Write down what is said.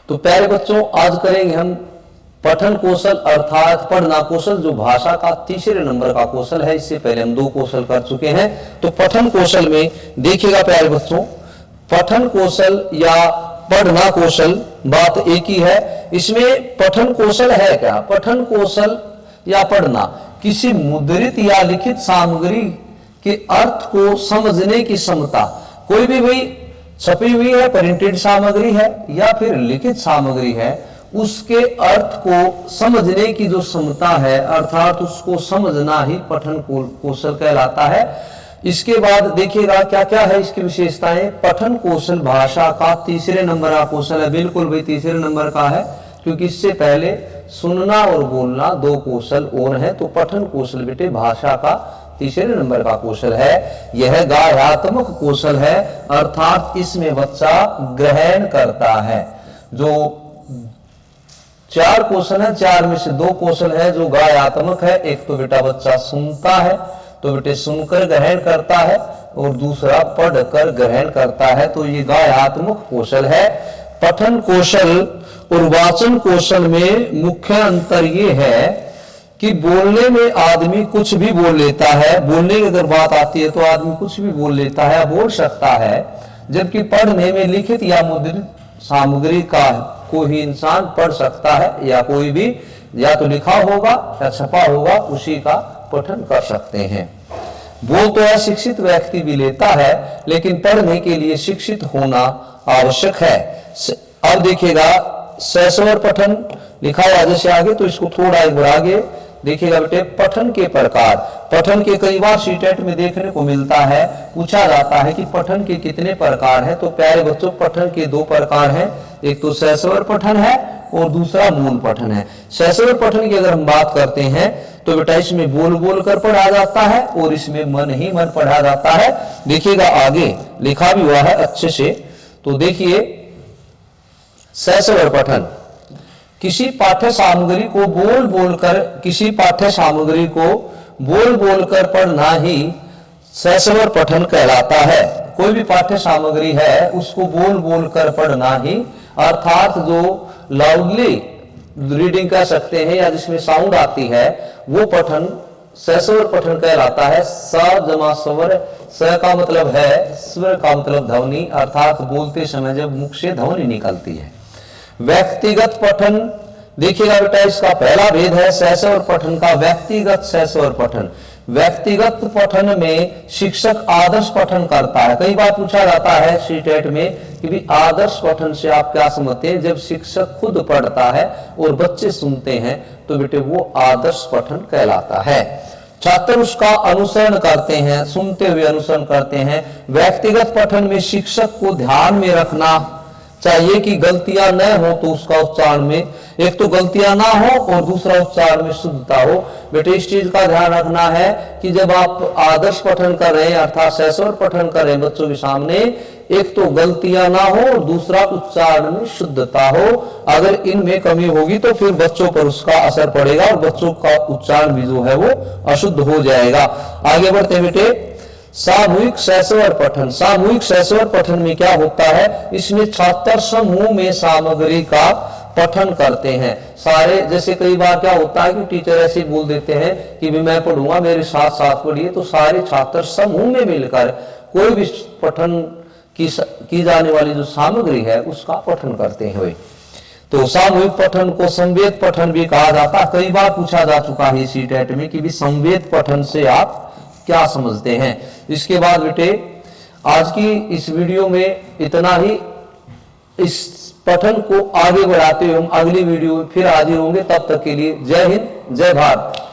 तो प्यारे बच्चों, आज करेंगे हम पठन कौशल अर्थात पढ़ना कौशल, जो भाषा का तीसरे नंबर का कौशल है। इससे पहले हम 2 कौशल कर चुके हैं। तो पठन कौशल में देखिएगा प्यारे बच्चों, पठन कौशल या पढ़ना कौशल बात एक ही है। इसमें पठन कौशल है क्या? पठन कौशल या पढ़ना किसी मुद्रित या लिखित सामग्री के अर्थ को समझने की क्षमता। कोई भी भाई छपी हुई है, प्रिंटेड सामग्री है या फिर लिखित सामग्री है, उसके अर्थ को समझने की जो क्षमता है अर्थात उसको समझना ही पठन कौशल कहलाता है। इसके बाद देखिएगा क्या क्या है इसकी विशेषताएं। पठन कौशल भाषा का तीसरे नंबर का कौशल है। बिल्कुल भाई तीसरे नंबर का है, क्योंकि इससे पहले सुनना और बोलना 2 कौशल और हैं। तो पठन कौशल बेटे भाषा का तीसरे नंबर का कौशल है। यह गायात्मक कौशल है, अर्थात इसमें बच्चा ग्रहण करता है। जो 4 कौशल है, 4 में से 2 कौशल है जो गायात्मक है। एक तो बेटा बच्चा सुनता है, तो बेटे सुनकर ग्रहण करता है, और दूसरा पढ़कर ग्रहण करता है। तो ये गायात्मक कौशल है। पठन कौशल और वाचन कौशल में मुख्य अंतर ये है कि बोलने में आदमी कुछ भी बोल लेता है। बोलने की अगर बात आती है तो आदमी कुछ भी बोल लेता है, बोल सकता है, जबकि पढ़ने में लिखित या मुद्रित सामग्री का कोई ही इंसान पढ़ सकता है, या कोई भी या तो लिखा होगा या छपा होगा उसी का पठन कर सकते हैं। बोल तो अशिक्षित व्यक्ति भी लेता है, लेकिन पढ़ने के लिए शिक्षित होना आवश्यक है। अब देखिएगा सस्वर पठन लिखा हुआ जैसे आगे, तो इसको थोड़ा एक बार आगे देखिएगा बेटे। पठन के प्रकार, पठन के कई बार सीटेट में देखने को मिलता है, पूछा जाता है कि पठन के कितने प्रकार हैं। तो प्यारे बच्चों, पठन के 2 प्रकार हैं। एक तो सस्वर पठन है और दूसरा मूल पठन है। सस्वर पठन की अगर हम बात करते हैं तो बेटा इसमें बोल बोल कर पढ़ा जाता है और इसमें मन ही मन पढ़ा जाता है। देखिएगा आगे लिखा भी हुआ है अच्छे से, तो देखिए सस्वर पठन किसी पाठ्य सामग्री को बोल बोलकर पढ़ना ही सस्वर पठन कहलाता है। कोई भी पाठ्य सामग्री है उसको बोल बोलकर पढ़ना ही, अर्थात जो लाउडली रीडिंग कह सकते हैं या जिसमें साउंड आती है, वो पठन सस्वर पठन कहलाता है। स जमा स्वर, स का मतलब है, स्वर का मतलब ध्वनि, अर्थात बोलते समय जब मुख से ध्वनि निकलती है। व्यक्तिगत पठन देखिएगा बेटा, इसका पहला भेद है सस्वर पठन का व्यक्तिगत सस्वर पठन। व्यक्तिगत पठन में शिक्षक आदर्श पठन करता है। कई बार पूछा जाता है सीटेट में कि भी आदर्श पठन से आप क्या समझते हैं? जब शिक्षक खुद पढ़ता है और बच्चे सुनते हैं तो बेटे वो आदर्श पठन कहलाता है। छात्र उसका अनुसरण करते हैं, सुनते हुए अनुसरण करते हैं। व्यक्तिगत पठन में शिक्षक को ध्यान में रखना चाहिए कि गलतियां न हो, तो उसका उच्चारण में एक तो गलतियां ना हो और दूसरा उच्चारण में शुद्धता हो। बेटे इस चीज का ध्यान रखना है कि जब आप आदर्श पठन कर रहे हैं अर्थात सस्वर पठन कर रहे हैं बच्चों के सामने, एक तो गलतियां ना हो और दूसरा उच्चारण में शुद्धता हो। अगर इनमें कमी होगी तो फिर बच्चों पर उसका असर पड़ेगा और बच्चों का उच्चारण भी जो है वो अशुद्ध हो जाएगा। आगे बढ़ते बेटे, सामूहिक सस्वर पठन। सामूहिक सस्वर पठन में क्या होता है? इसमें छात्र समूह में सामग्री का पठन करते हैं। सारे, जैसे कई बार क्या होता है कि टीचर ऐसे बोल देते हैं कि भी मैं पढ़ूंगा, मेरे साथ साथ पढ़िए, तो सारे छात्र समूह में मिलकर कोई भी पठन की जाने वाली जो सामग्री है उसका पठन करते हैं। तो सामूहिक पठन को संवेद पठन भी कहा जाता है। कई बार पूछा जा चुका है सीटेट में कि भी संवेद पठन से आप क्या समझते हैं। इसके बाद बेटे आज की इस वीडियो में इतना ही। इस पठन को आगे बढ़ाते हुए हम अगली वीडियो में फिर हाजिर होंगे। तब तक के लिए जय हिंद, जय भारत।